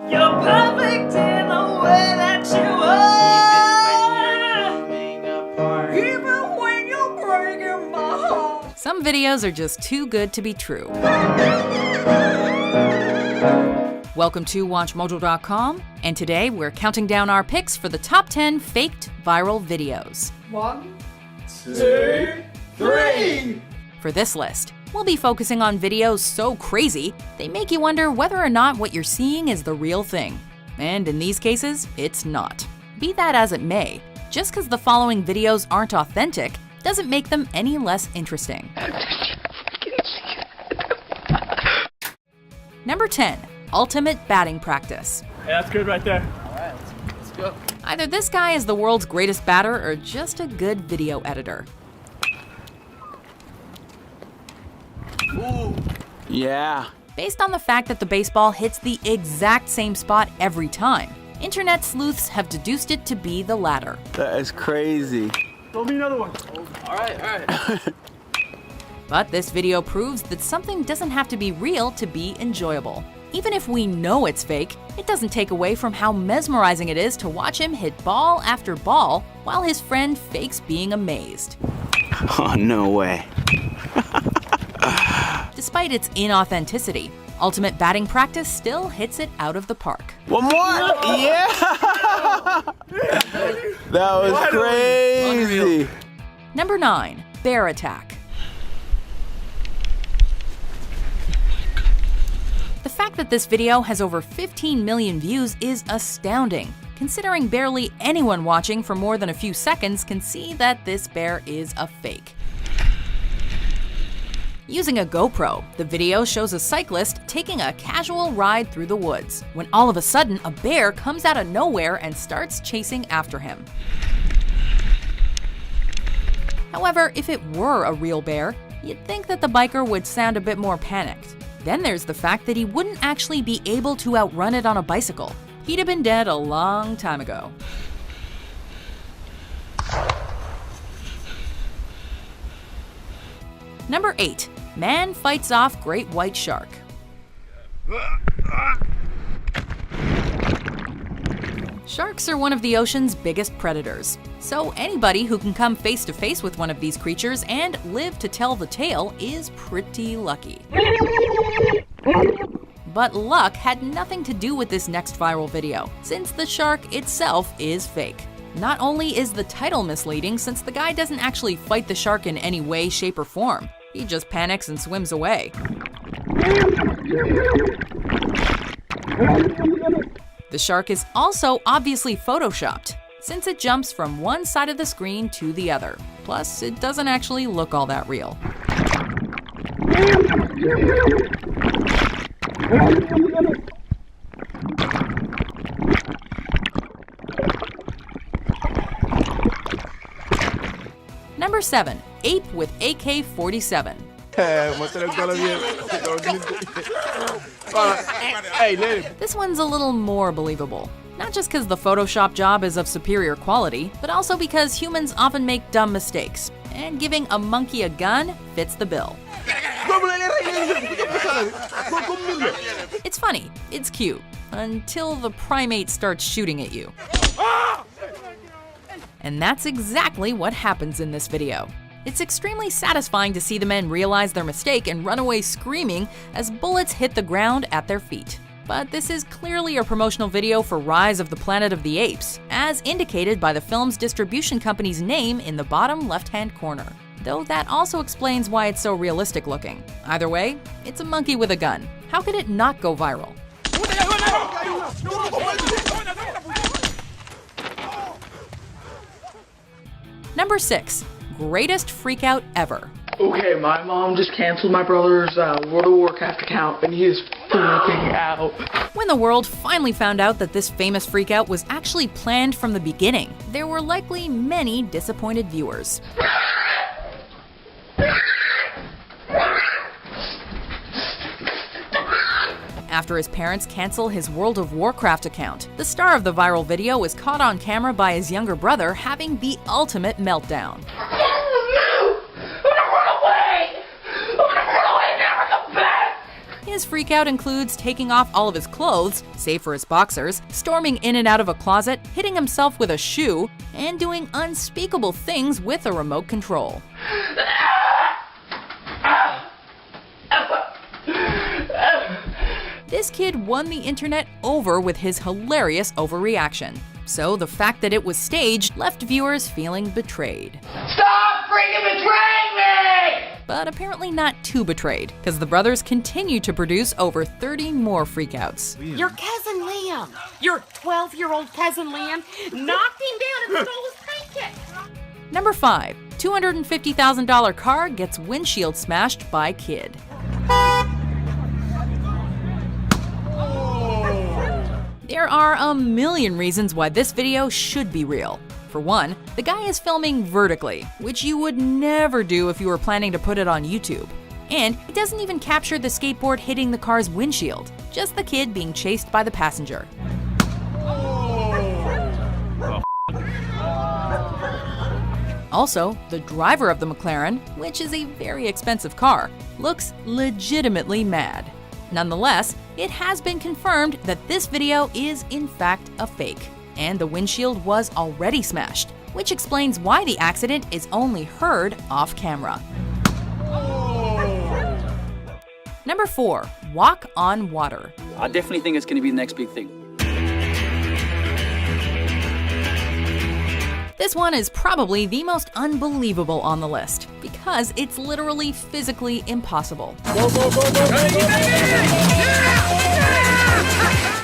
You're perfect in the way that you are. Even when you're breaking my heart. Some videos are just too good to be true. Welcome to WatchMojo.com, and today we're counting down our picks for the top 10 faked viral videos. 1, 2, 3. For this list, we'll be focusing on videos so crazy, they make you wonder whether or not what you're seeing is the real thing. And in these cases, it's not. Be that as it may, just because the following videos aren't authentic doesn't make them any less interesting. Number 10. Ultimate batting practice. Yeah, that's good right there. Alright, let's go. Either this guy is the world's greatest batter or just a good video editor. Ooh. Yeah. Based on the fact that the baseball hits the exact same spot every time, internet sleuths have deduced it to be the latter. That is crazy. Throw me another one. Alright. But this video proves that something doesn't have to be real to be enjoyable. Even if we know it's fake, it doesn't take away from how mesmerizing it is to watch him hit ball after ball while his friend fakes being amazed. Oh, no way. Despite its inauthenticity, Ultimate Batting Practice still hits it out of the park. One more! Yeah! That was crazy. Number 9. Bear Attack. The fact that this video has over 15 million views is astounding, considering barely anyone watching for more than a few seconds can see that this bear is a fake. Using a GoPro, the video shows a cyclist taking a casual ride through the woods, when all of a sudden a bear comes out of nowhere and starts chasing after him. However, if it were a real bear, you'd think that the biker would sound a bit more panicked. Then there's the fact that he wouldn't actually be able to outrun it on a bicycle. He'd have been dead a long time ago. Number 8. Man fights off great white shark. Sharks are one of the ocean's biggest predators, so anybody who can come face to face with one of these creatures and live to tell the tale is pretty lucky. But luck had nothing to do with this next viral video, since the shark itself is fake. Not only is the title misleading, since the guy doesn't actually fight the shark in any way, shape, or form. He just panics and swims away. The shark is also obviously photoshopped, since it jumps from one side of the screen to the other. Plus, it doesn't actually look all that real. Number 7. Ape with AK-47. This one's a little more believable. Not just because the Photoshop job is of superior quality, but also because humans often make dumb mistakes, and giving a monkey a gun fits the bill. It's funny, it's cute, until the primate starts shooting at you. And that's exactly what happens in this video. It's extremely satisfying to see the men realize their mistake and run away screaming as bullets hit the ground at their feet. But this is clearly a promotional video for Rise of the Planet of the Apes, as indicated by the film's distribution company's name in the bottom left-hand corner. Though that also explains why it's so realistic looking. Either way, it's a monkey with a gun. How could it not go viral? Number 6. Greatest freakout ever. Okay, my mom just canceled my brother's World of Warcraft account, and he is freaking out. When the world finally found out that this famous freakout was actually planned from the beginning, there were likely many disappointed viewers. After his parents cancel his World of Warcraft account, the star of the viral video was caught on camera by his younger brother having the ultimate meltdown. His freakout includes taking off all of his clothes, save for his boxers, storming in and out of a closet, hitting himself with a shoe, and doing unspeakable things with a remote control. This kid won the internet over with his hilarious overreaction. So the fact that it was staged left viewers feeling betrayed. Stop freaking betraying me! But apparently not too betrayed, because the brothers continue to produce over 30 more freakouts. Your cousin Liam, your 12-year-old cousin Liam, knocked him down and stole his paycheck. Number 5. $250,000 car gets windshield smashed by kid. There are a million reasons why this video should be real. For one, the guy is filming vertically, which you would never do if you were planning to put it on YouTube. And it doesn't even capture the skateboard hitting the car's windshield, just the kid being chased by the passenger. Also, the driver of the McLaren, which is a very expensive car, looks legitimately mad. Nonetheless, it has been confirmed that this video is in fact a fake, and the windshield was already smashed, which explains why the accident is only heard off camera. Number 4. Walk on water. I definitely think it's going to be the next big thing. This one is probably the most unbelievable on the list, because it's literally physically impossible.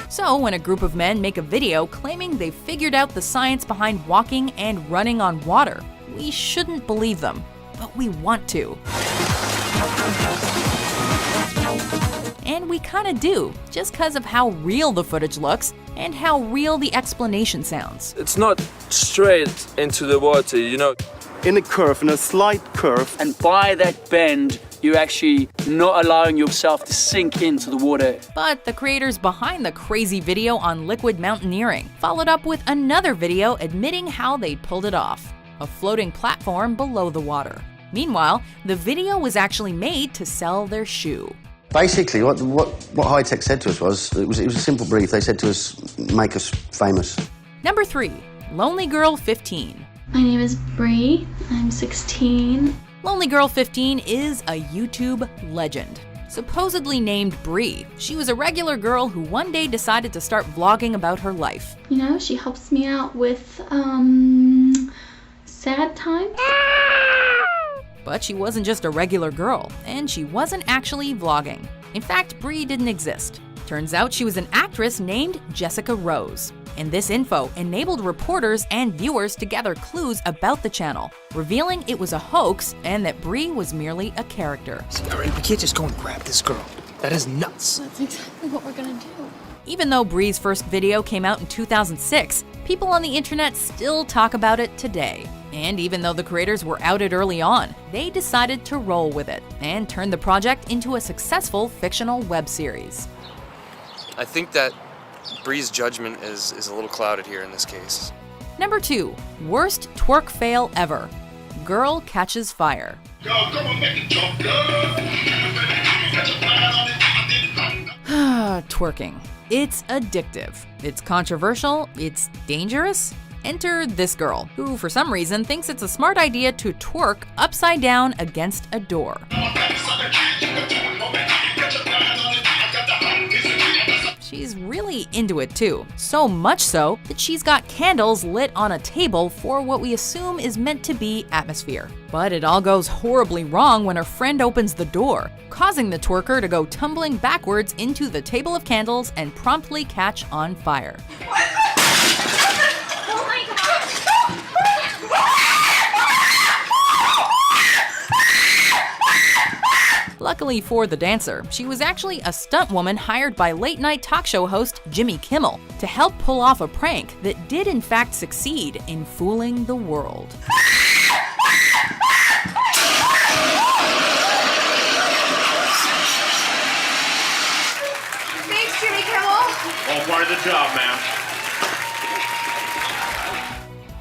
So when a group of men make a video claiming they figured out the science behind walking and running on water, we shouldn't believe them, but we want to. And we kinda do, just because of how real the footage looks and how real the explanation sounds. It's not straight into the water, you know. In a curve, in a slight curve. And by that bend, you're actually not allowing yourself to sink into the water. But the creators behind the crazy video on liquid mountaineering followed up with another video admitting how they pulled it off, a floating platform below the water. Meanwhile, the video was actually made to sell their shoe. Basically, what High Tech said to us was it was a simple brief. They said to us, make us famous. Number 3. Lonely Girl 15. My name is Bree. I'm 16. Lonely Girl 15 is a YouTube legend. Supposedly named Bree, she was a regular girl who one day decided to start vlogging about her life. You know, she helps me out with, sad times. But she wasn't just a regular girl, and she wasn't actually vlogging. In fact, Bree didn't exist. Turns out she was an actress named Jessica Rose. And this info enabled reporters and viewers to gather clues about the channel, revealing it was a hoax and that Bree was merely a character. We can't just go and grab this girl. That is nuts. That's exactly what we're gonna do. Even though Bree's first video came out in 2006, people on the internet still talk about it today. And even though the creators were outed early on, they decided to roll with it and turn the project into a successful fictional web series. I think that Bree's judgment is a little clouded here in this case. Number 2. Worst twerk fail ever. Girl catches fire. Twerking. It's addictive. It's controversial. It's dangerous. Enter this girl, who for some reason thinks it's a smart idea to twerk upside down against a door. She's really into it too, so much so that she's got candles lit on a table for what we assume is meant to be atmosphere. But it all goes horribly wrong when her friend opens the door, causing the twerker to go tumbling backwards into the table of candles and promptly catch on fire. Luckily for the dancer, she was actually a stunt woman hired by late-night talk show host Jimmy Kimmel to help pull off a prank that did in fact succeed in fooling the world. Thanks, Jimmy Kimmel. All part of the job, ma'am.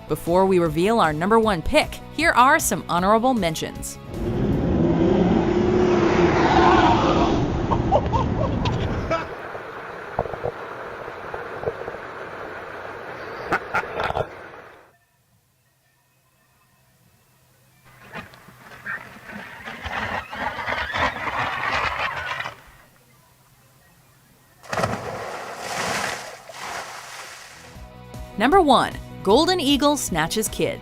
Before we reveal our number 1 pick, here are some honorable mentions. Number 1. Golden Eagle Snatches Kid.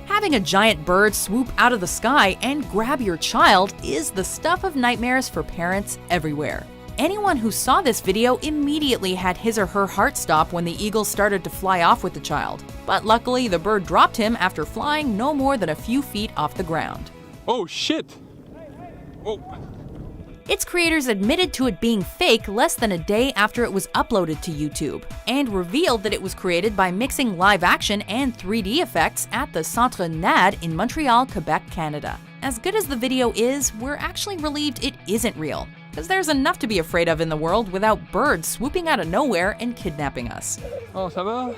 Having a giant bird swoop out of the sky and grab your child is the stuff of nightmares for parents everywhere. Anyone who saw this video immediately had his or her heart stop when the eagle started to fly off with the child. But luckily, the bird dropped him after flying no more than a few feet off the ground. Oh shit! Oh. Its creators admitted to it being fake less than a day after it was uploaded to YouTube, and revealed that it was created by mixing live action and 3D effects at the Centre NAD in Montreal, Quebec, Canada. As good as the video is, we're actually relieved it isn't real, because there's enough to be afraid of in the world without birds swooping out of nowhere and kidnapping us. Oh, ça va?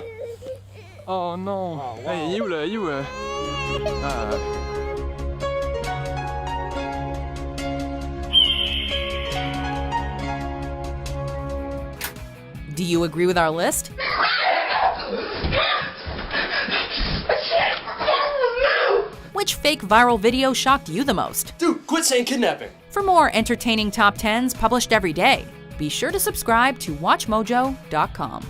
Oh non. Hey, il est où là? Il est où? Do you agree with our list? Which fake viral video shocked you the most? Dude, quit saying kidnapping. For more entertaining top 10s published every day, be sure to subscribe to WatchMojo.com.